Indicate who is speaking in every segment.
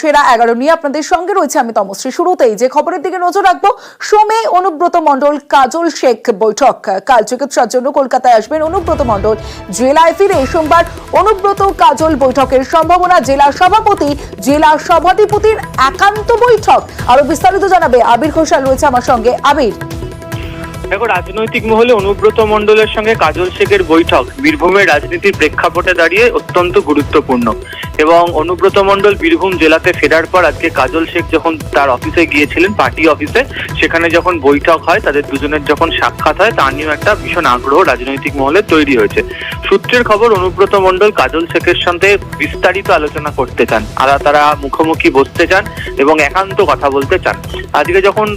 Speaker 1: সেরা 11 নিয়ে আপনাদের সঙ্গে রয়েছে আমি তমশ্রী। শুরুতেই যে খবরের দিকে নজর রাখবো, সোমে অনুব্রত মণ্ডল কাজল শেখ বৈঠক। কাল চিকিৎসার জন্য কলকাতায় আসবেন অনুব্রত মণ্ডল। জেলায় ফিরে সোমবার অনুব্রত কাজল বৈঠকের সম্ভাবনা। জেলা সভাপতি জেলা সভাধিপতির একান্ত বৈঠক। আরো বিস্তারিত জানাবে আবির ঘোষাল, রয়েছে আমার সঙ্গে। আবির,
Speaker 2: দেখো, রাজনৈতিক মহলে অনুব্রত মণ্ডলের সঙ্গে কাজল শেখের বৈঠক বীরভূমের রাজনীতির প্রেক্ষাপটে দাঁড়িয়ে অত্যন্ত গুরুত্বপূর্ণ। এবং অনুব্রত মণ্ডল বীরভূম জেলাতে ফেরার পর আজকে কাজল শেখ যখন তার অফিসে গিয়েছিলেন, পার্টি অফিসে, সেখানে যখন বৈঠক হয়, তাদের দুজনের যখন সাক্ষাৎ হয়, তা নিয়েও একটা ভীষণ আগ্রহ রাজনৈতিক মহলে তৈরি হয়েছে। সূত্রের খবর, অনুব্রত মণ্ডল কাজল শেখের সঙ্গে বিস্তারিত আলোচনা করতে চান, আর তারা মুখোমুখি বসতে চান এবং একান্ত কথা বলতে চান। আজকে যখন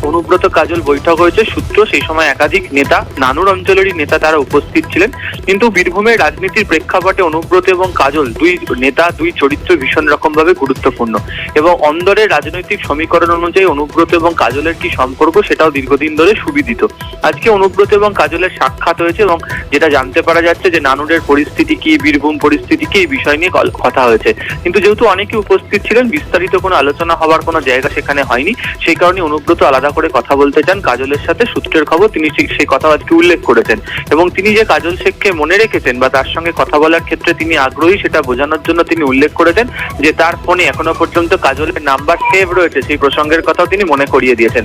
Speaker 2: অনুব্রত কাজল বৈঠক হয়েছে, সূত্র সেই সময় একাধিক নেতা, নানুর অঞ্চলেরই নেতা, তারা উপস্থিত ছিলেন। কিন্তু বীরভূমের রাজনীতির প্রেক্ষাপটে অনুব্রত এবং কাজল দুই নেতা, দুই চরিত্র ভীষণ রকম ভাবে গুরুত্বপূর্ণ। এবং অন্দরের রাজনৈতিক সমীকরণ অনুযায়ী অনুব্রত এবং কাজলের কি সম্পর্ক, সেটাও দীর্ঘদিন ধরে সুবিদিত। আজকে অনুব্রত এবং কাজলের সাক্ষাৎ হয়েছে এবং যেটা জানতে পারা যাচ্ছে যে নানুরের পরিস্থিতি কি, বীরভূম পরিস্থিতি কি, এই বিষয় নিয়ে কথা হয়েছে। কিন্তু যেহেতু অনেকে উপস্থিত ছিলেন, বিস্তারিত কোনো আলোচনা হওয়ার কোনো জায়গা সেখানে হয়নি। সেই কারণে অনুব্রত আলাদা করে কথা বলতে চান কাজলের সাথে। সূত্রের খবর, তিনি সেই কথা আজকে উল্লেখ করেছেন এবং তিনি যে কাজল শেখকে মনে রেখেছেন বা তার সঙ্গে কথা বলার ক্ষেত্রে তিনি আগ্রহী, সেটা বোঝানোর জন্য তিনি উল্লেখ করেছেন যে তার ফোনে এখনো পর্যন্ত কাজলের নাম্বার সেভ রয়েছে। সেই প্রসঙ্গের কথাও তিনি মনে করিয়ে দিয়েছেন।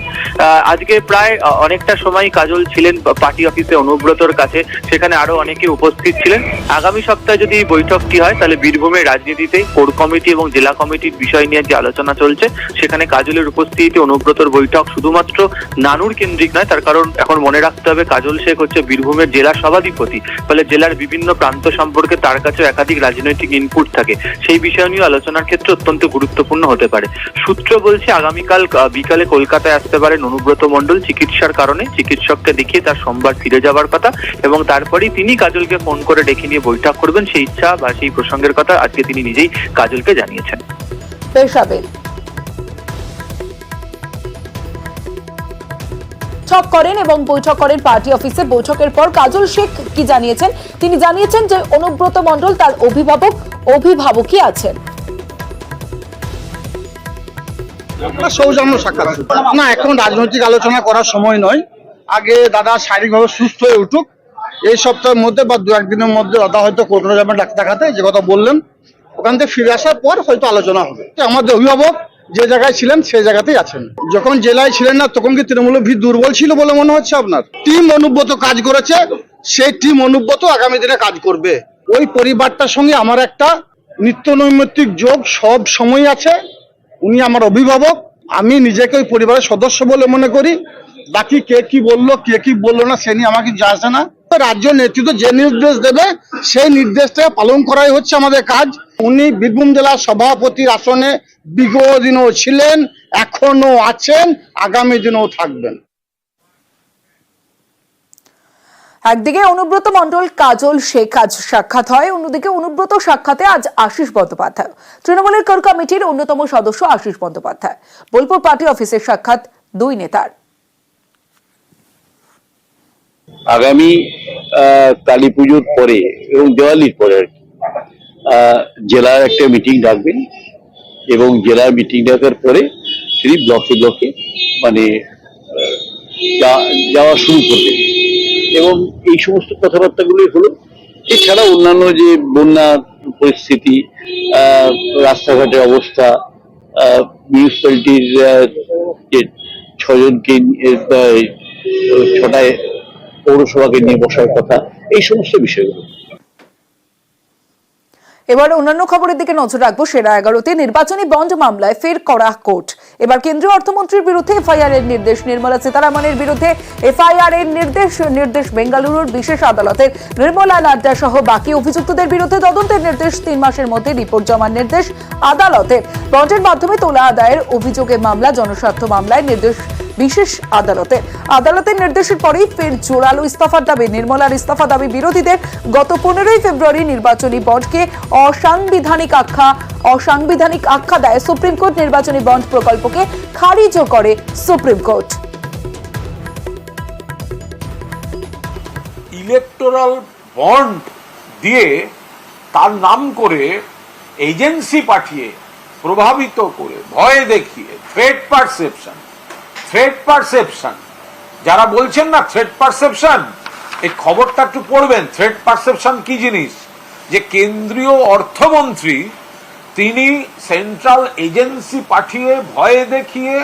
Speaker 2: আজকে প্রায় অনেকটা সময় কাজল ছিলেন পার্টি অফিসে অনুব্রতর কাছে, সেখানে আরো অনেকে উপস্থিত ছিলেন। আগামী সপ্তাহে যদি এই বৈঠকটি হয়, তাহলে বীরভূমের রাজনীতিতে কোর কমিটি এবং জেলা কমিটির বিষয় নিয়ে যে আলোচনা চলছে, সেখানে কাজলের উপস্থিতিতে অনুব্রতর বৈঠক শুধুমাত্র নানুর কেন্দ্রিক নয়। তার কারণ এখন মনে রাখতে হবে, কাজল শেখ হচ্ছে বীরভূমের জেলা সভাধিপতি, ফলে জেলার বিভিন্ন প্রান্ত সম্পর্কে তার কাছে একাধিক রাজনৈতিক ইনপুট থাকে। সেই বিষয় নিয়ে আলোচনার ক্ষেত্রে অত্যন্ত গুরুত্বপূর্ণ হতে পারে। সূত্র বলছে আগামীকাল বিকালে কলকাতায় আসতে পারেন অনুব্রত মণ্ডল চিকিৎসার কারণে। চিকিৎসককে দেখিয়ে তার সোমবার ফিরে যাবার কথা এবং তারপরেই তিনি কাজলকে ফোন করে ডেকে নিয়ে বৈঠক করবেন। সেই ইচ্ছা বা সেই প্রসঙ্গের কথা আজকে তিনি নিজেই কাজলকে জানিয়েছেন।
Speaker 1: করেন এবং বৈঠক করেন পার্টি অফিসে। বৈঠকের পর কাজল শেখ কি জানিয়েছেন? তিনি জানিয়েছেন যে অনুব্রত মণ্ডল তার অভিভাবকই আছেন।
Speaker 3: সৌজন্য সাক্ষাৎ না, এখন রাজনৈতিক আলোচনা করার সময় নয়। আগে দাদা শারীরিকভাবে সুস্থ হয়ে উঠুক। এই সপ্তাহের মধ্যে বা দু একদিনের মধ্যে দাদা হয়তো কলকাতা যাবেন ডাক্তার দেখাতে, যে কথা বললেন। ওখান থেকে ফিরে আসার পর হয়তো আলোচনা হবে। আমাদের অভিভাবক যে জায়গায় ছিলেন সেই জায়গাতেই আছেন। যখন জেলায় ছিলেন না, তখন কি তৃণমূলের ভিড় দুর্বল ছিল বলে মনে হচ্ছে আপনার? টিম অনুব্রত কাজ করেছে, সেই টিম অনুব্রত আগামী দিনে কাজ করবে। ওই পরিবারটার সঙ্গে আমার একটা নিত্য নৈমিত্তিক যোগ সব সময় আছে। উনি আমার অভিভাবক, আমি নিজেকে ওই পরিবারের সদস্য বলে মনে করি। বাকি কে কি বললো, কে কি বললো না, সে নিয়ে আমাকে যা আসে না। রাজ্য নেতৃত্ব যে নির্দেশ দেবে, সেই নির্দেশটা পালন করাই হচ্ছে আমাদের কাজ। উনি বীরভূম জেলার সভাপতির আসনে বিগত দিনও ছিলেন, এখনো আছেন, আগামী দিনেও থাকবেন।
Speaker 1: একদিকে অনুব্রত মণ্ডল কাজল শেখ আজ সাক্ষাৎ হয়, অন্যদিকে অনুব্রত সাক্ষাতে আজ আশিস বন্দ্যোপাধ্যায়, তৃণমূলের কোর কমিটির অন্যতম সদস্য আশিস বন্দ্যোপাধ্যায়। বোলপুর পার্টি অফিসের সাক্ষাৎ দুই নেতার।
Speaker 4: আগামী কালী পুজোর পরে এবং দেওয়ালির পরে জেলার একটা মিটিং ডাকবেন এবং জেলার মিটিং ডাকার পরে তিনি ব্লকে ব্লকে মানে যাওয়া শুরু করবেন এবং এই সমস্ত কথাবার্তাগুলোই হলো। এছাড়া অন্যান্য যে বন্যা পরিস্থিতি, রাস্তাঘাটের অবস্থা, মিউনিসিপ্যালিটির যে 6 জনকে 6টায় পৌরসভাকে নিয়ে বসার কথা, এই সমস্ত বিষয়গুলো।
Speaker 1: এবার অন্যান্য খবরের দিকে নজর রাখবো। সেরা 11তে নির্বাচনী বন্ড মামলায় ফের কড়া কোর্ট। এবার কেন্দ্রীয় অর্থমন্ত্রীর বিরুদ্ধে এফআইআর এর নির্দেশ। নির্মলা সীতারামনের বিরুদ্ধে এফআইআর এর নির্দেশ বেঙ্গালুরুর বিশেষ আদালতের। নির্মলা নাড্ডা সহ বাকি অভিযুক্তদের বিরুদ্ধে তদন্তের নির্দেশ। 3 মাসের মধ্যে রিপোর্ট জমার নির্দেশ আদালতের। বন্ডের মাধ্যমে তোলা আদায়ের অভিযোগে মামলা, জনস্বার্থ মামলায় নির্দেশ বিশেষ আদালতের নির্দেশের পরেই ফের জোরালো ইস্তফার দাবি। নির্মলার ইস্তফা দাবি বিরোধীদের। গত 15 ফেব্রুয়ারি নির্বাচনী বন্ডকে অসাংবিধানিক আখ্যা দেয় সুপ্রিম কোর্ট। নির্বাচনী বন্ড প্রকল্পকে খারিজও করে সুপ্রিম কোর্ট।
Speaker 5: ইলেকটোরাল বন্ড দিয়ে তার নাম করে এজেন্সি পাঠিয়ে প্রভাবিত করে ভয় দেখিয়ে থ্রেট পারসেপশন যারা বলছেন না থ্রেট পারসেপশন, এই খবরটা একটু পড়বেন। থ্রেট পারসেপশন কি জিনিস? যে কেন্দ্রীয় অর্থমন্ত্রী তিনি সেন্ট্রাল এজেন্সি পাঠিয়ে ভয় দেখিয়ে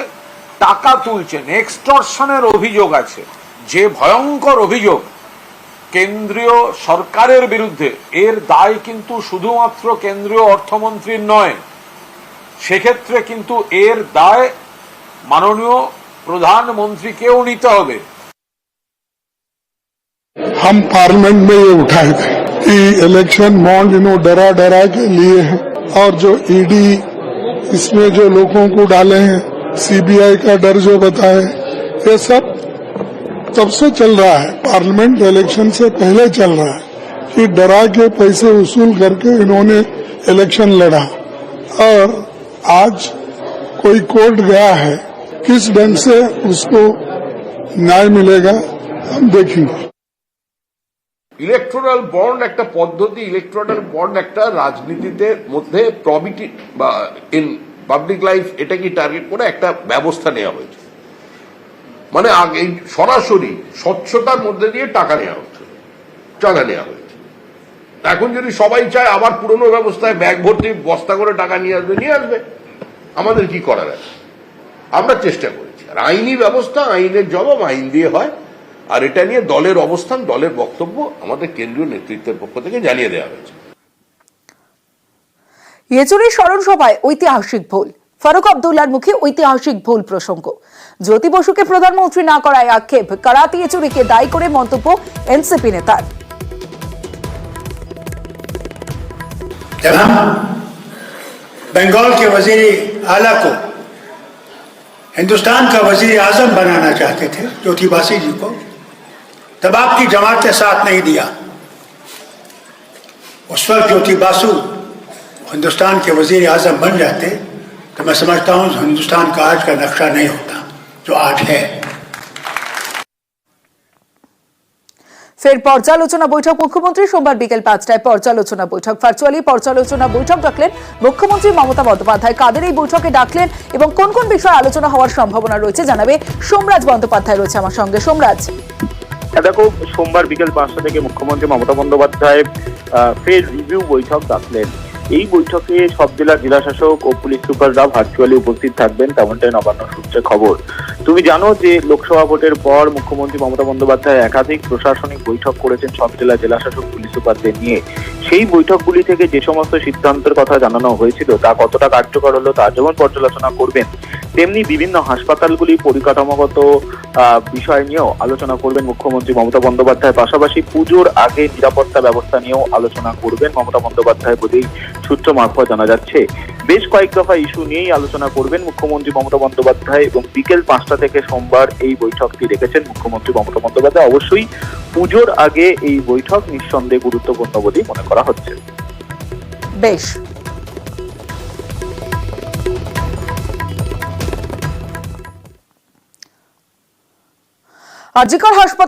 Speaker 5: টাকা তুলছেন, এক্সটর্শনের অভিযোগ আছে। যে ভয়ঙ্কর অভিযোগ কেন্দ্রীয় সরকারের বিরুদ্ধে, এর দায় কিন্তু শুধুমাত্র কেন্দ্রীয় অর্থমন্ত্রীর নয়, সেক্ষেত্রে কিন্তু এর দায় মাননীয় প্রধানমন্ত্রীকেও নিতে হবে।
Speaker 6: हम पार्लियामेंट में ये उठाए थे कि इलेक्शन बॉन्ड डरा डरा के लिए है, और जो ईडी इसमें जो लोगों को डाले हैं, सीबीआई का डर जो बताए, ये सब तब से चल रहा है, पार्लियामेंट इलेक्शन से पहले चल रहा है कि डरा के पैसे वसूल करके इन्होंने इलेक्शन लड़ा। और आज कोई कोर्ट गया है, किस ढंग से उसको न्याय मिलेगा हम देखेंगे।
Speaker 7: ইলেকট্রাল বন্ড একটা পদ্ধতি, ইলেকট্রাল বন্ড একটা রাজনীতিতে মধ্যে প্রবিটি বা ইন পাবলিক লাইফ এটাকে টার্গেট করে একটা ব্যবস্থা নেওয়া হয়েছে। মানে আগে সরাসরি স্বচ্ছতার মধ্যে দিয়ে টাকা নেওয়া হচ্ছে, চাঁদা নেওয়া হয়েছে। এখন যদি সবাই চায় আবার পুরনো ব্যবস্থায় ব্যাগ ভর্তি বস্তা করে টাকা নিয়ে আসবে, আমাদের কি করার আছে? আমরা চেষ্টা করেছি। আর আইনি ব্যবস্থা, আইনের জবাব আইন দিয়ে হয়। আর এটা নিয়ে দলের অবস্থান, দলের বক্তব্য আমাদের কেন্দ্রীয় নেতৃত্বের পক্ষ থেকে জানিয়ে দেওয়া হয়েছে।
Speaker 1: ইয়েচুরির স্মরণ সভায় ঐতিহাসিক ভুল, ফারুক আব্দুল্লার মুখে ঐতিহাসিক ভুল প্রসঙ্গ। জ্যোতি বসুকে প্রধানমন্ত্রী না করায় আক্ষেপ, কারাতি ইয়েচুরিকে দায়ী করে মন্তব্য এনসিপি নেতার।
Speaker 8: जब हम बंगाल के वजीर आला को हिंदुस्तान का वजीर आजम बनाना चाहते थे, ज्योति बासु जी को, तब आपकी जमात ने साथ नहीं दिया। उस वक्त ज्योति बासु हिंदुस्तान के वजीर आजम बन जाते तो मैं समझता हूं हिंदुस्तान का आज का नक्शा नहीं होता जो आज है।
Speaker 1: ফের পর্যালোচনা বৈঠক মুখ্যমন্ত্রী সোমবার বিকেল 5টায় পর্যালোচনা বৈঠক, ভার্চুয়ালি পর্যালোচনা বৈঠক ডাকলেন মুখ্যমন্ত্রী মমতা বন্দ্যোপাধ্যায়। কাদের এই বৈঠকে ডাকলেন এবং কোন কোন বিষয়ে আলোচনা হওয়ার সম্ভাবনা রয়েছে জানাবে সোমরাজ বন্দ্যোপাধ্যায়। রয়েছে আমার সঙ্গে সোমরাজ।
Speaker 2: দেখো, সোমবার বিকেল 5টা থেকে মুখ্যমন্ত্রী মমতা বন্দ্যোপাধ্যায় ফের রিভিউ বৈঠক ডাকলেন। এই বৈঠকে সব জেলার জেলাশাসক ও পুলিশ সুপাররা ভার্চুয়ালি উপস্থিত থাকবেন, তেমনটাই নবান্ন সূত্রে খবর। তুমি জানো যে লোকসভা ভোটের পর মুখ্যমন্ত্রী মমতা বন্দ্যোপাধ্যায় একাধিক প্রশাসনিক বৈঠক করেছেন সব জেলার জেলাশাসক পুলিশ সুপারদের নিয়ে। সেই বৈঠকগুলি থেকে যে সমস্ত সিদ্ধান্তের কথা জানানো হয়েছিল তা কতটা কার্যকর হলো তা যেমন পর্যালোচনা করবেন, তেমনি বিভিন্ন হাসপাতালগুলি পরিকাঠামোগত বিষয় নিয়েও আলোচনা করবেন মুখ্যমন্ত্রী মমতা বন্দ্যোপাধ্যায়। পাশাপাশি পুজোর আগে নিরাপত্তা ব্যবস্থা নিয়েও আলোচনা করবেন মমতা বন্দ্যোপাধ্যায় বলেই সূত্র মারফত জানা যাচ্ছে। বেশ কয়েক দফা ইস্যু নিয়েই আলোচনা করবেন মুখ্যমন্ত্রী মমতা বন্দ্যোপাধ্যায় এবং বিকেল 5টা থেকে সোমবার এই বৈঠকটি রেখেছেন মুখ্যমন্ত্রী মমতা বন্দ্যোপাধ্যায়। অবশ্যই পুজোর আগে এই বৈঠক নিঃসন্দেহে গুরুত্বপূর্ণ বলেই মনে করা হচ্ছে।
Speaker 1: বেশ, আজিকার হাসপাতাল